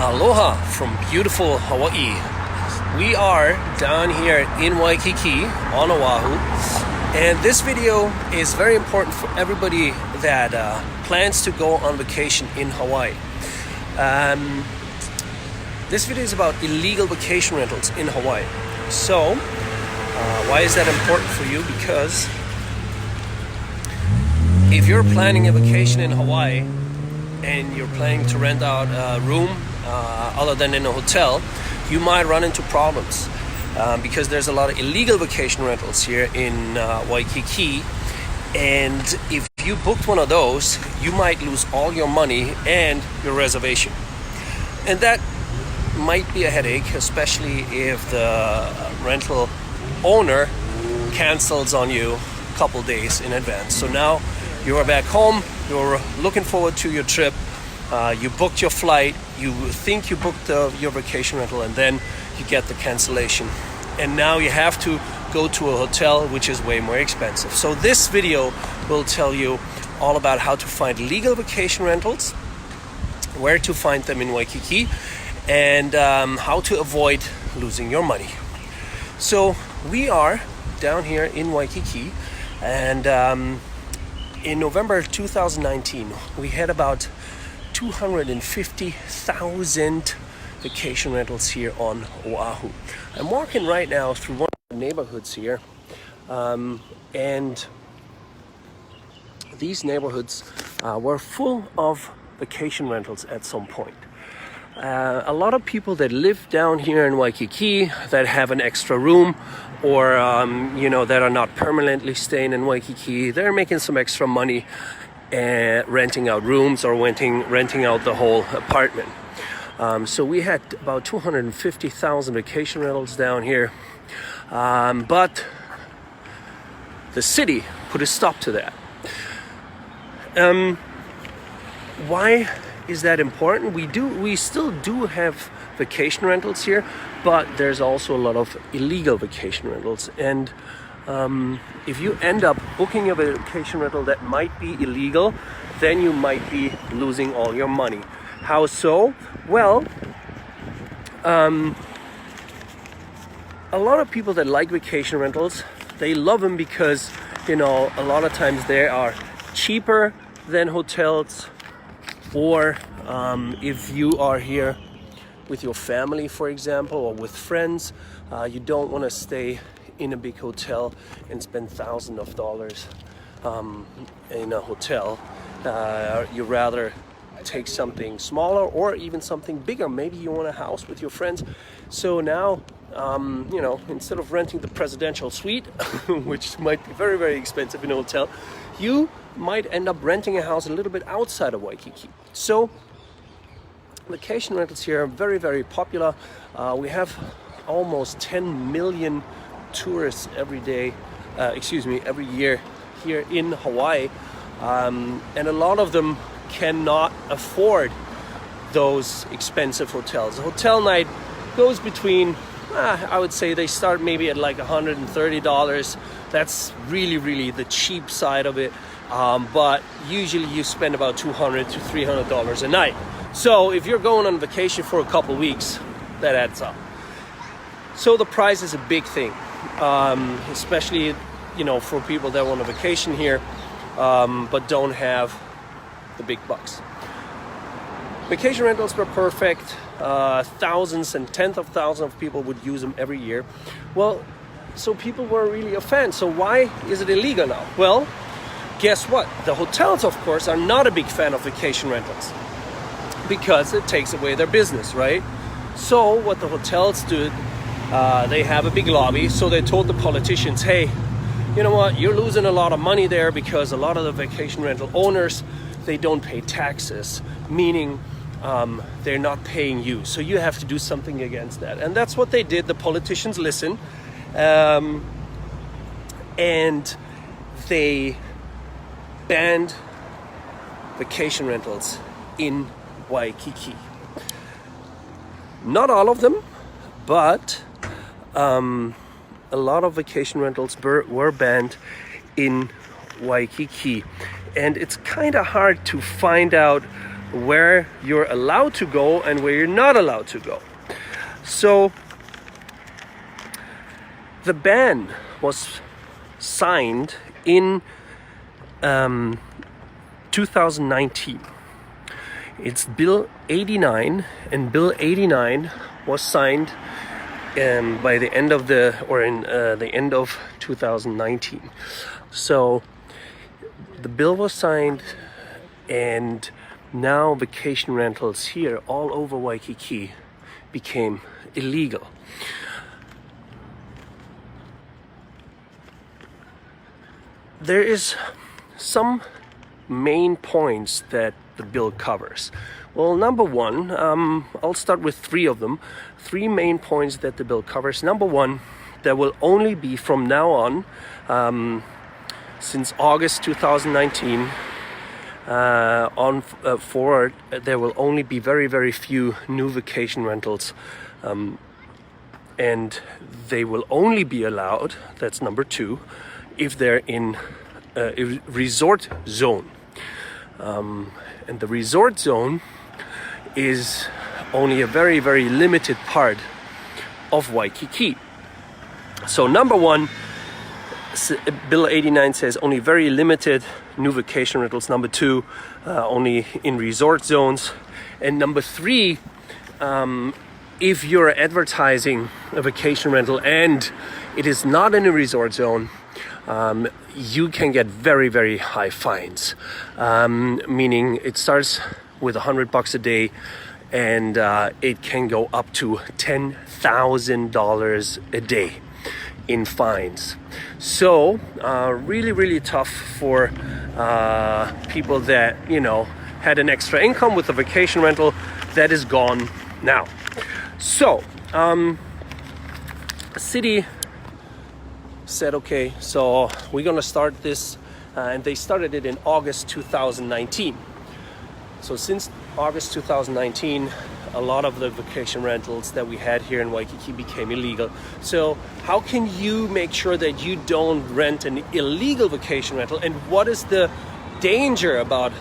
Aloha from beautiful Hawaii. We are down here in Waikiki on Oahu, and this video is very important for everybody that plans to go on vacation in Hawaii. This video is about illegal vacation rentals in Hawaii. So why is that important for you? Because if you're planning a vacation in Hawaii and you're planning to rent out a room other than in a hotel, you might run into problems because there's a lot of illegal vacation rentals here in Waikiki, and if you booked one of those, you might lose all your money and your reservation, and that might be a headache, especially if the rental owner cancels on you a couple days in advance. So now you're back home, you're looking forward to your trip, you booked your flight, you think you booked your vacation rental, and then you get the cancellation. And now you have to go to a hotel, which is way more expensive. So this video will tell you all about how to find legal vacation rentals, where to find them in Waikiki, and how to avoid losing your money. So we are down here in Waikiki, and in November 2019, we had about 250,000 vacation rentals here on Oahu. I'm walking right now through one of the neighborhoods here, and these neighborhoods were full of vacation rentals at some point. A lot of people that live down here in Waikiki that have an extra room, or that are not permanently staying in Waikiki, they're making some extra money renting out rooms or renting out the whole apartment. So we had about 250,000 vacation rentals down here, but the city put a stop to that. Why is that important? We still do have vacation rentals here, but there's also a lot of illegal vacation rentals, and if you end up booking a vacation rental that might be illegal, then you might be losing all your money. How so? Well, a lot of people that like vacation rentals, they love them because, a lot of times they are cheaper than hotels, or if you are here with your family, for example, or with friends, you don't want to stay in a big hotel and spend thousands of dollars in a hotel. You rather take something smaller or even something bigger. Maybe you want a house with your friends. So now, instead of renting the presidential suite, which might be very, very expensive in a hotel, you might end up renting a house a little bit outside of Waikiki. So vacation rentals here are very, very popular. We have almost 10 million tourists every year here in Hawaii, and a lot of them cannot afford those expensive hotels. A hotel night goes between, I would say they start maybe at like $130. That's really, really the cheap side of it, but usually you spend about $200 to $300 a night. So if you're going on vacation for a couple weeks, that adds up. So the price is a big thing, especially for people that want a vacation here, but don't have the big bucks. Vacation rentals were perfect. Thousands and tens of thousands of people would use them every year. Well, so people were really a fan. So why is it illegal now? Well, guess what? The hotels, of course, are not a big fan of vacation rentals because it takes away their business, right? So what the hotels did, they have a big lobby, so they told the politicians, hey, you know what, you're losing a lot of money there because a lot of the vacation rental owners, they don't pay taxes, meaning they're not paying you. So you have to do something against that. And that's what they did. The politicians listened, and they banned vacation rentals in Waikiki. Not all of them, but a lot of vacation rentals were banned in Waikiki. And it's kind of hard to find out where you're allowed to go and where you're not allowed to go. So the ban was signed in 2019. It's Bill 89, and Bill 89 was signed by the end of the end of 2019. So the bill was signed, and now vacation rentals here all over Waikiki became illegal. There is some main points that the bill covers. Well, number one, I'll start with three of them. Three main points that the bill covers. Number one, there will only be from now on, since August 2019 forward, there will only be very, very few new vacation rentals, and they will only be allowed, that's number two, if they're in a resort zone. And the resort zone is only a very, very limited part of Waikiki. So number one, Bill 89 says only very limited new vacation rentals. Number two, only in resort zones. And number three, if you're advertising a vacation rental and it is not in a resort zone, you can get very, very high fines. Meaning it starts with $100 a day, and it can go up to $10,000 a day in fines. So really, really tough for people that, you know, had an extra income with a vacation rental. That is gone now. So city said, okay, so we're gonna start this, and they started it in August 2019. So since August 2019, a lot of the vacation rentals that we had here in Waikiki became illegal. So how can you make sure that you don't rent an illegal vacation rental, and what is the danger about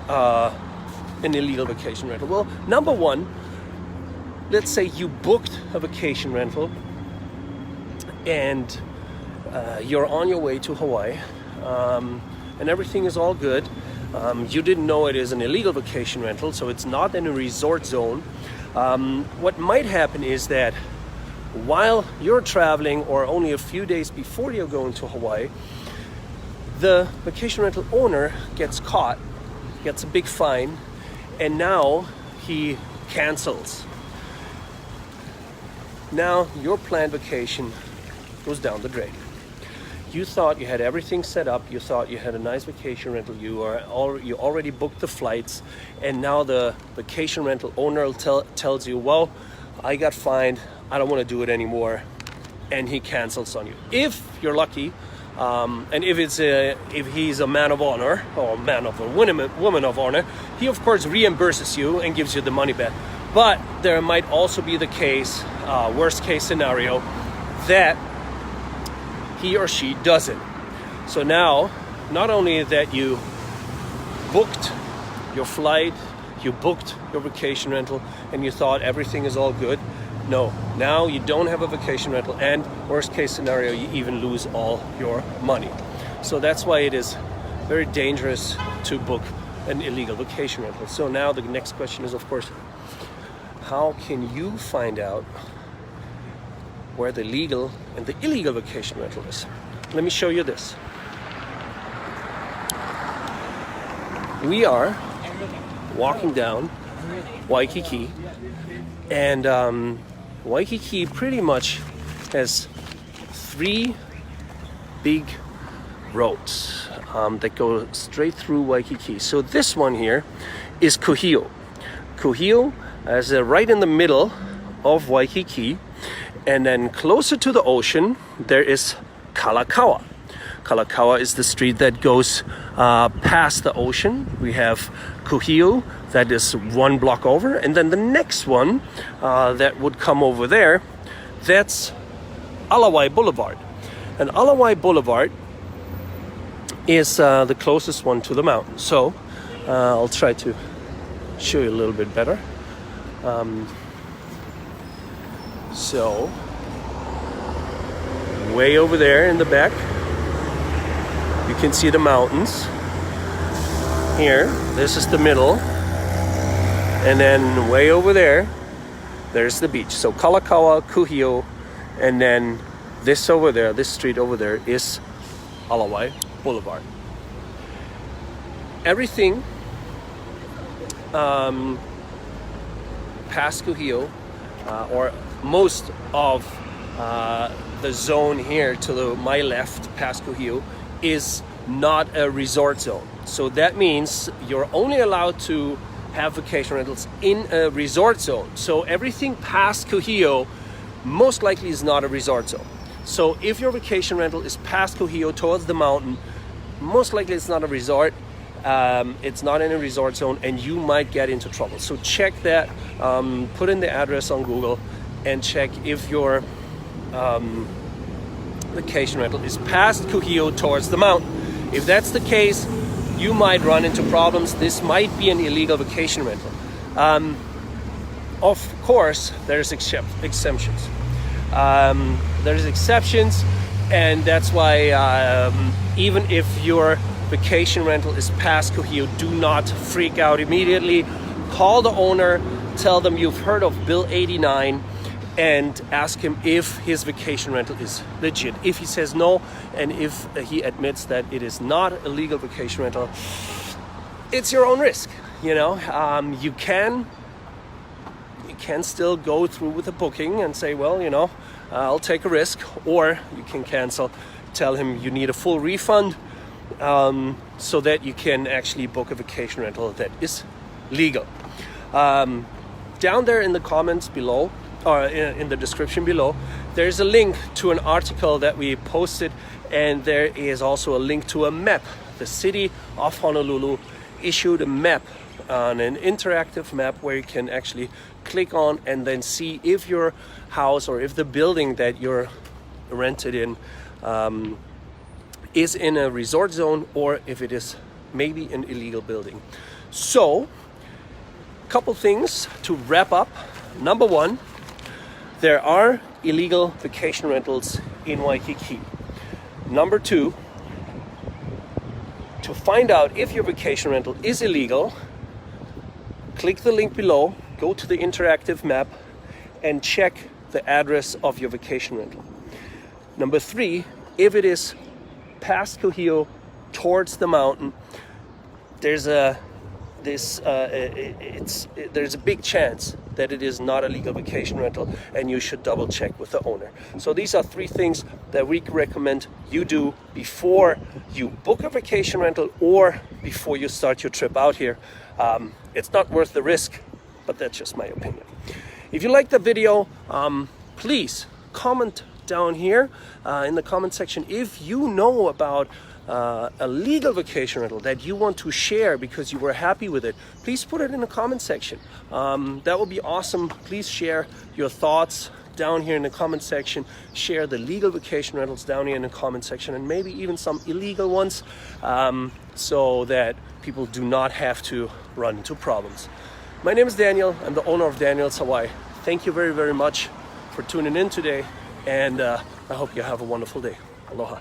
an illegal vacation rental? Well, number one, let's say you booked a vacation rental and you're on your way to Hawaii, and everything is all good. You didn't know it is an illegal vacation rental, so it's not in a resort zone. What might happen is that while you're traveling, or only a few days before you're going to Hawaii, the vacation rental owner gets caught, gets a big fine, and now he cancels. Now your planned vacation goes down the drain. You thought you had everything set up, you thought you had a nice vacation rental, you already booked the flights, and now the vacation rental owner tells you, well, I got fined, I don't want to do it anymore, and he cancels on you. If you're lucky, and if he's a man of honor, or man of a woman of honor, he of course reimburses you and gives you the money back. But there might also be the case, worst case scenario, that he or she doesn't. So now, not only that you booked your flight, you booked your vacation rental, and you thought everything is all good. No, now you don't have a vacation rental, and worst case scenario, you even lose all your money. So that's why it is very dangerous to book an illegal vacation rental. So now the next question is, of course, how can you find out where the legal and the illegal vacation rental is? Let me show you this. We are walking down Waikiki, and Waikiki pretty much has three big roads that go straight through Waikiki. So this one here is Kuhio. Kuhio is right in the middle of Waikiki. And then closer to the ocean, there is Kalakaua. Kalakaua is the street that goes past the ocean. We have Kuhio, that is one block over. And then the next one that would come over there, that's Aloha Boulevard. And Aloha Boulevard is the closest one to the mountain. So I'll try to show you a little bit better. So way over there in the back, you can see the mountains. Here, this is the middle, and then way over there, there's the beach. So Kalakaua, Kuhio, and then this over there, this street over there is Aloha Boulevard. Everything past Kuhio, or most of the zone here to my left past Kuhio, is not a resort zone. So that means you're only allowed to have vacation rentals in a resort zone. So everything past Kuhio most likely is not a resort zone. So if your vacation rental is past Kuhio towards the mountain, most likely it's not a resort. It's not in a resort zone, and you might get into trouble. So check that, put in the address on Google and check if your vacation rental is past Kuhio towards the mountain. If that's the case, you might run into problems. This might be an illegal vacation rental. Of course, there's exemptions. There's exceptions, and that's why even if your vacation rental is past Kuhio, do not freak out immediately. Call the owner, tell them you've heard of Bill 89, and ask him if his vacation rental is legit. If he says no, and if he admits that it is not a legal vacation rental, it's your own risk. You know, you can still go through with a booking and say, well, you know, I'll take a risk, or you can cancel, tell him you need a full refund, so that you can actually book a vacation rental that is legal. Down there in the comments below, or in the description below, there's a link to an article that we posted, and there is also a link to a map. The city of Honolulu issued a map, on an interactive map, where you can actually click on and then see if your house or if the building that you're rented in is in a resort zone, or if it is maybe an illegal building. So, a couple things to wrap up. Number one, there are illegal vacation rentals in Waikiki. Number two, to find out if your vacation rental is illegal, click the link below, go to the interactive map, and check the address of your vacation rental. Number three, if it is past Kuhio towards the mountain, there's a big chance that it is not a legal vacation rental, and you should double check with the owner. So these are three things that we recommend you do before you book a vacation rental or before you start your trip out here. It's not worth the risk, but that's just my opinion. If you like the video, please comment down here in the comment section if you know about a legal vacation rental that you want to share because you were happy with it. Please put it in the comment section. That would be awesome. Please share your thoughts down here in the comment section. Share the legal vacation rentals down here in the comment section, and maybe even some illegal ones, so that people do not have to run into problems. My name is Daniel. I'm the owner of Daniel's Hawaii. Thank you very, very much for tuning in today, and I hope you have a wonderful day. Aloha.